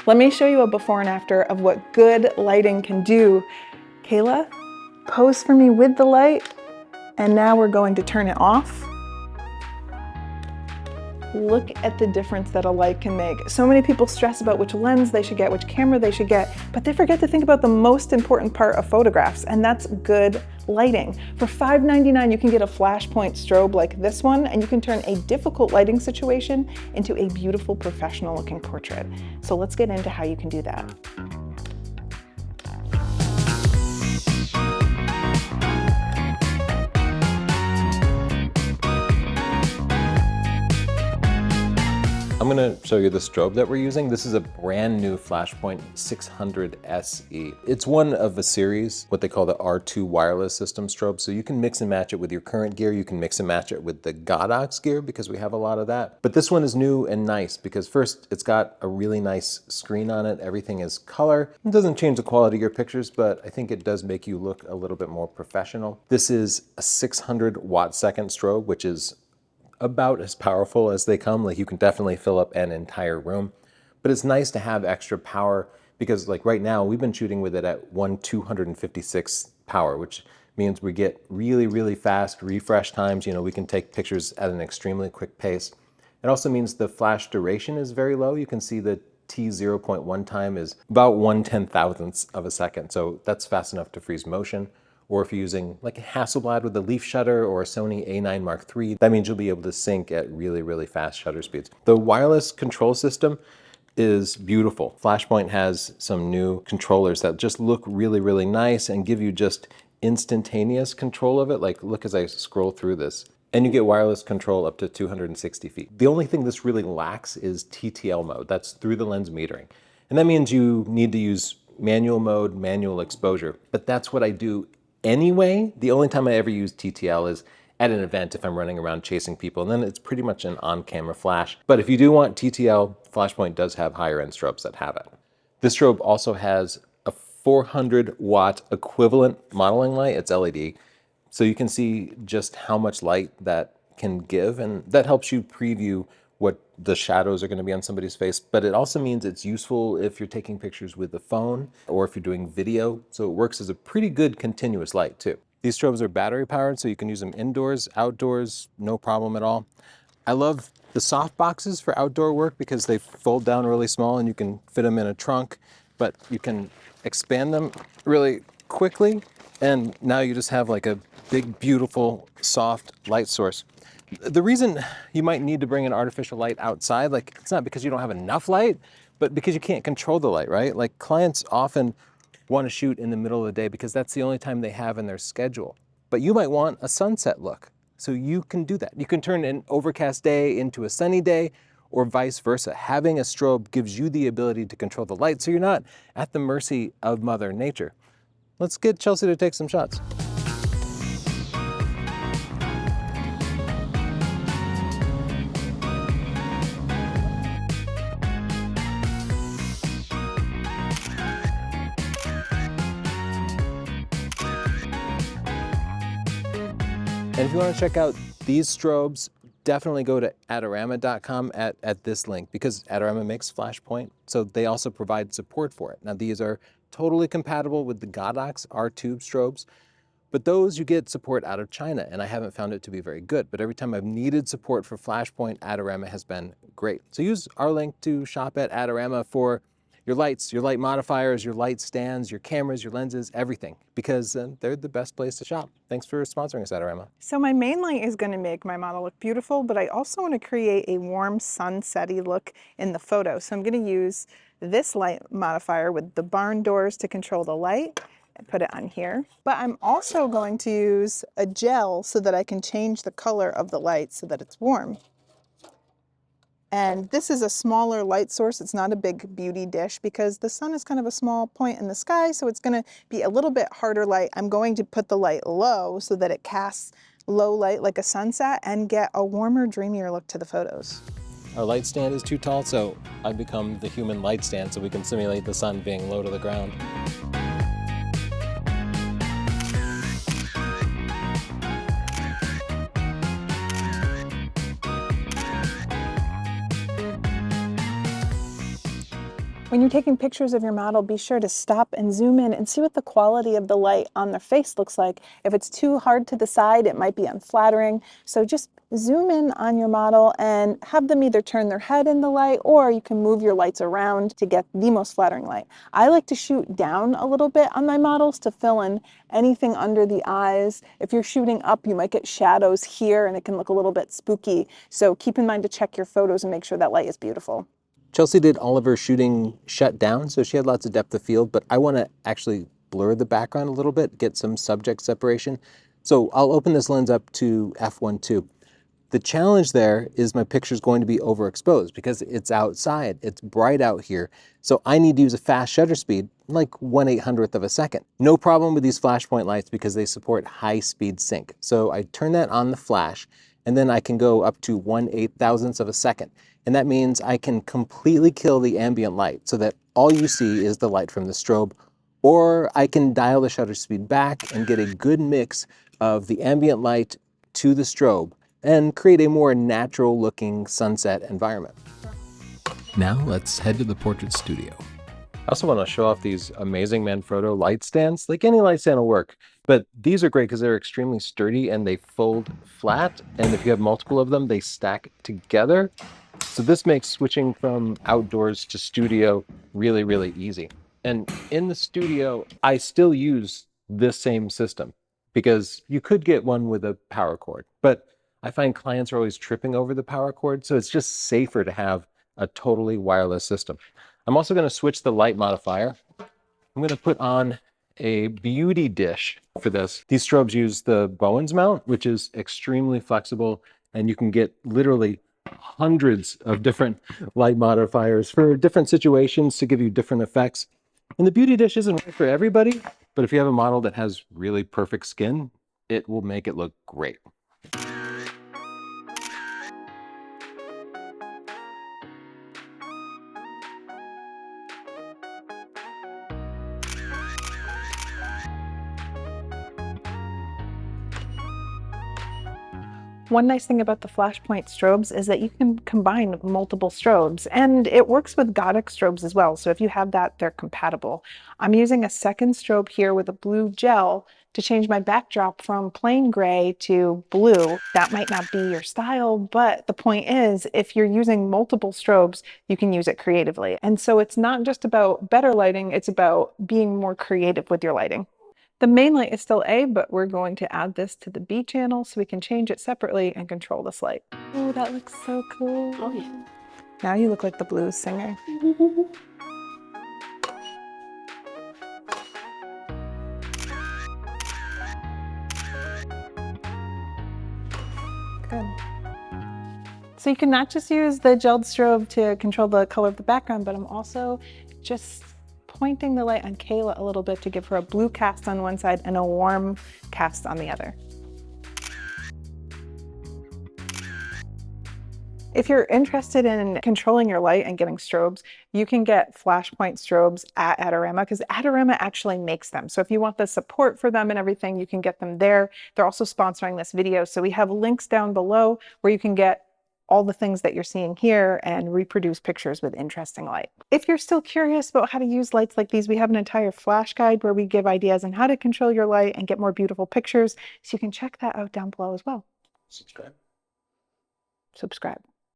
Let me show you a before and after of what good lighting can do. Kayla, pose for me with the light, and now we're going to turn it off. Look at the difference that a light can make. So many people stress about which lens they should get, which camera they should get, but they forget to think about the most important part of photographs, and that's good lighting. For $5.99, you can get a flashpoint strobe like this one, and you can turn a difficult lighting situation into a beautiful professional looking portrait. So let's get into how you can do that. I'm gonna show you the strobe that we're using. This is a brand new Flashpoint 600 SE. It's one of a series, what they call the R2 wireless system strobe. So you can mix and match it with your current gear. You can mix and match it with the Godox gear because we have a lot of that. But this one is new and nice because first, it's got a really nice screen on it. Everything is color. It doesn't change the quality of your pictures, but I think it does make you look a little bit more professional. This is a 600 watt second strobe, which is about as powerful as they come. Like you can definitely fill up an entire room, but it's nice to have extra power because like right now we've been shooting with it at 1/256 power, which means we get really, really fast refresh times. You know, we can take pictures at an extremely quick pace. It also means the flash duration is very low. You can see the T0.1 time is about 1/10,000th of a second. So that's fast enough to freeze motion. Or if you're using like a Hasselblad with a leaf shutter or a Sony A9 Mark III, that means you'll be able to sync at really, really fast shutter speeds. The wireless control system is beautiful. Flashpoint has some new controllers that just look really, really nice and give you just instantaneous control of it. Like look as I scroll through this. And you get wireless control up to 260 feet. The only thing this really lacks is TTL mode. That's through the lens metering. And that means you need to use manual mode, manual exposure. But that's what I do anyway. The only time I ever use TTL is at an event if I'm running around chasing people, and then it's pretty much an on-camera flash. But if you do want TTL, Flashpoint does have higher end strobes that have it. This strobe also has a 400 watt equivalent modeling light. It's LED. So you can see just how much light that can give, and that helps you preview what the shadows are going to be on somebody's face. But it also means it's useful if you're taking pictures with the phone or if you're doing video. So it works as a pretty good continuous light too. These strobes are battery powered, so you can use them indoors, outdoors, no problem at all. I love the soft boxes for outdoor work because they fold down really small and you can fit them in a trunk, but you can expand them really quickly. And now you just have like a big, beautiful, soft light source. The reason you might need to bring an artificial light outside, like it's not because you don't have enough light, but because you can't control the light, right? Like clients often want to shoot in the middle of the day because that's the only time they have in their schedule. But you might want a sunset look, so you can do that. You can turn an overcast day into a sunny day or vice versa. Having a strobe gives you the ability to control the light so you're not at the mercy of Mother Nature. Let's get Chelsea to take some shots. And if you want to check out these strobes, definitely go to Adorama.com at this link because Adorama makes Flashpoint, so they also provide support for it. Now these are totally compatible with the Godox R2 strobes, but those you get support out of China, and I haven't found it to be very good. But every time I've needed support for Flashpoint, Adorama has been great. So use our link to shop at Adorama for your lights, your light modifiers, your light stands, your cameras, your lenses, everything, because they're the best place to shop. Thanks for sponsoring us, Adorama. So my main light is going to make my model look beautiful, but I also want to create a warm sunsetty look in the photo. So I'm going to use this light modifier with the barn doors to control the light and put it on here. But I'm also going to use a gel so that I can change the color of the light so that it's warm. And this is a smaller light source. It's not a big beauty dish because the sun is kind of a small point in the sky, so it's going to be a little bit harder light. I'm going to put the light low so that it casts low light like a sunset and get a warmer, dreamier look to the photos. Our light stand is too tall, so I've become the human light stand so we can simulate the sun being low to the ground. When you're taking pictures of your model, be sure to stop and zoom in and see what the quality of the light on their face looks like. If it's too hard to the side, it might be unflattering. So just zoom in on your model and have them either turn their head in the light, or you can move your lights around to get the most flattering light. I like to shoot down a little bit on my models to fill in anything under the eyes. If you're shooting up, you might get shadows here and it can look a little bit spooky. So keep in mind to check your photos and make sure that light is beautiful. Chelsea did all of her shooting shut down, so she had lots of depth of field, but I want to actually blur the background a little bit, get some subject separation. So I'll open this lens up to f1.2. The challenge there is my picture's going to be overexposed because it's outside, it's bright out here. So I need to use a fast shutter speed, like 1/800th of a second. No problem with these flashpoint lights because they support high speed sync. So I turn that on the flash, and then I can go up to 1/8000th of a second. And that means I can completely kill the ambient light so that all you see is the light from the strobe, or I can dial the shutter speed back and get a good mix of the ambient light to the strobe and create a more natural looking sunset environment. Now let's head to the portrait studio. I also want to show off these amazing Manfrotto light stands. Like any light stand will work, but these are great because they're extremely sturdy and they fold flat. And if you have multiple of them, they stack together. So this makes switching from outdoors to studio really, really easy. And in the studio, I still use this same system because you could get one with a power cord, but I find clients are always tripping over the power cord. So it's just safer to have a totally wireless system. I'm also going to switch the light modifier. I'm going to put on a beauty dish for this. These strobes use the Bowens mount, which is extremely flexible, and you can get literally hundreds of different light modifiers for different situations to give you different effects. And the beauty dish isn't right for everybody, but if you have a model that has really perfect skin, it will make it look great. One nice thing about the flashpoint strobes is that you can combine multiple strobes, and it works with Gotic strobes as well. So if you have that, they're compatible. I'm using a second strobe here with a blue gel to change my backdrop from plain gray to blue. That might not be your style, but the point is, if you're using multiple strobes, you can use it creatively. And so it's not just about better lighting, it's about being more creative with your lighting. The main light is still A, but we're going to add this to the B channel so we can change it separately and control this light. Oh, that looks so cool. Oh yeah. Now you look like the blues singer. Good. So you can not just use the gelled strobe to control the color of the background, but I'm also just pointing the light on Kayla a little bit to give her a blue cast on one side and a warm cast on the other. If you're interested in controlling your light and getting strobes, you can get flashpoint strobes at Adorama because Adorama actually makes them. So if you want the support for them and everything, you can get them there. They're also sponsoring this video. So we have links down below where you can get all the things that you're seeing here and reproduce pictures with interesting light. If you're still curious about how to use lights like these, we have an entire flash guide where we give ideas on how to control your light and get more beautiful pictures. So you can check that out down below as well. Subscribe. Subscribe.